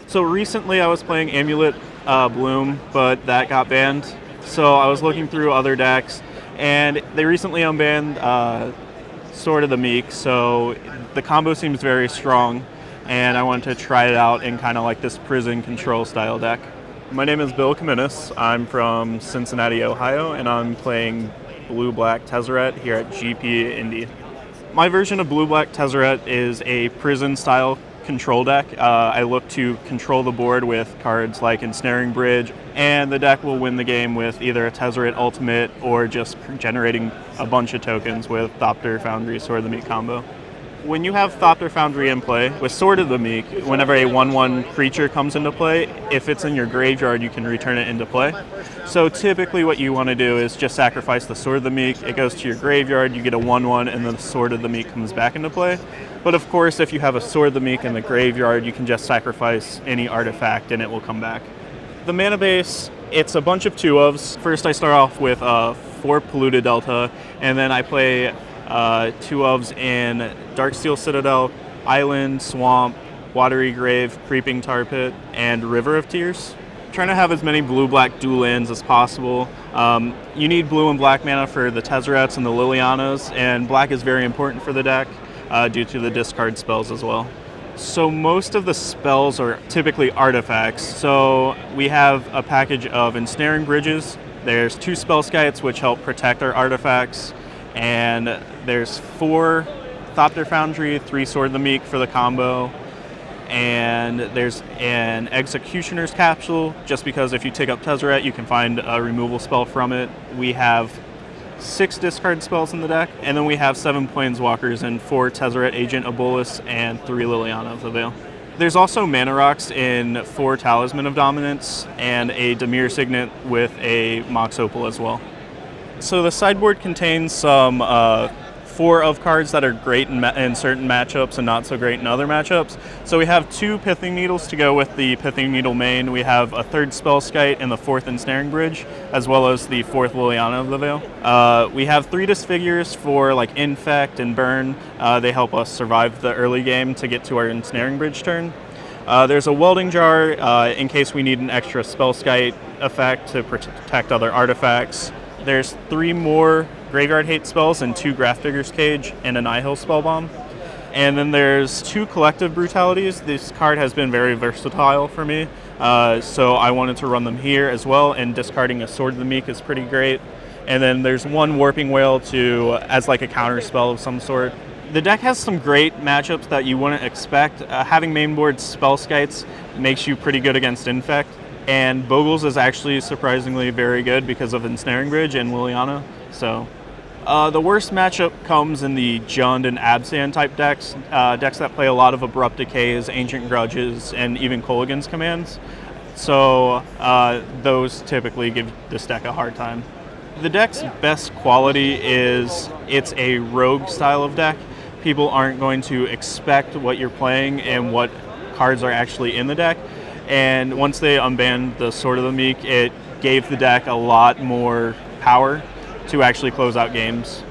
So recently I was playing Amulet Bloom, but that got banned. So I was looking through other decks, and they recently unbanned Sword of the Meek, so the combo seems very strong, and I wanted to try it out in kind of like this prison control style deck. My name is Bill Comminos. I'm from Cincinnati, Ohio, and I'm playing Blue-Black Tezzeret here at GP Indy. My version of Blue-Black Tezzeret is a prison style control deck. I look to control the board with cards like Ensnaring Bridge, and the deck will win the game with either a Tezzeret Ultimate or just generating a bunch of tokens with Thopter Foundry Sword of the Meek combo. When you have Thopter Foundry in play, with Sword of the Meek, whenever a 1/1 creature comes into play, if it's in your graveyard, you can return it into play. So typically what you want to do is just sacrifice the Sword of the Meek, it goes to your graveyard, you get a 1/1, and then the Sword of the Meek comes back into play. But of course, if you have a Sword of the Meek in the graveyard, you can just sacrifice any artifact and it will come back. The mana base, it's a bunch of 2-ofs. First I start off with 4 Polluted Delta, and then I play 2-ofs in Darksteel Citadel, Island, Swamp, Watery Grave, Creeping Tar Pit, and River of Tears. Trying to have as many blue-black dual lands as possible. You need blue and black mana for the Tezzerets and the Lilianas, and black is very important for the deck due to the discard spells as well. So most of the spells are typically artifacts. So we have a package of Ensnaring Bridges. There's 2 Spellskites which help protect our artifacts, and there's 4 Thopter Foundry, 3 Sword of the Meek for the combo, and there's an Executioner's Capsule, just because if you take up Tezzeret, you can find a removal spell from it. We have 6 discard spells in the deck, and then we have 7 Planeswalkers and 4 Tezzeret Agent of Bolas and 3 Liliana of the Veil. There's also mana rocks in 4 Talisman of Dominance and a Dimir Signet with a Mox Opal as well. So the sideboard contains some 4 of cards that are great in certain matchups and not so great in other matchups. So we have 2 Pithing Needles to go with the Pithing Needle main. We have a 3rd Spellskite and the 4th Ensnaring Bridge, as well as the 4th Liliana of the Veil. We have 3 Disfigures for like Infect and Burn. They help us survive the early game to get to our Ensnaring Bridge turn. There's a Welding Jar in case we need an extra Spellskite effect to protect other artifacts. There's 3 more Graveyard Hate spells and 2 Gravedigger's Cage and a Nihil Spellbomb. And then there's 2 Collective Brutalities. This card has been very versatile for me, so I wanted to run them here as well, and discarding a Sword of the Meek is pretty great. And then there's 1 Warping Wail as like a counter spell of some sort. The deck has some great matchups that you wouldn't expect. Having mainboard Spellskites makes you pretty good against Infect, and Bogles is actually surprisingly very good because of Ensnaring Bridge and Liliana. So the worst matchup comes in the Jund and Abzan type decks, decks that play a lot of Abrupt Decays, Ancient Grudges, and even Kolaghan's Commands. So those typically give this deck a hard time. The deck's best quality is it's a rogue style of deck. People aren't going to expect what you're playing and what cards are actually in the deck. And once they unbanned the Sword of the Meek, it gave the deck a lot more power to actually close out games.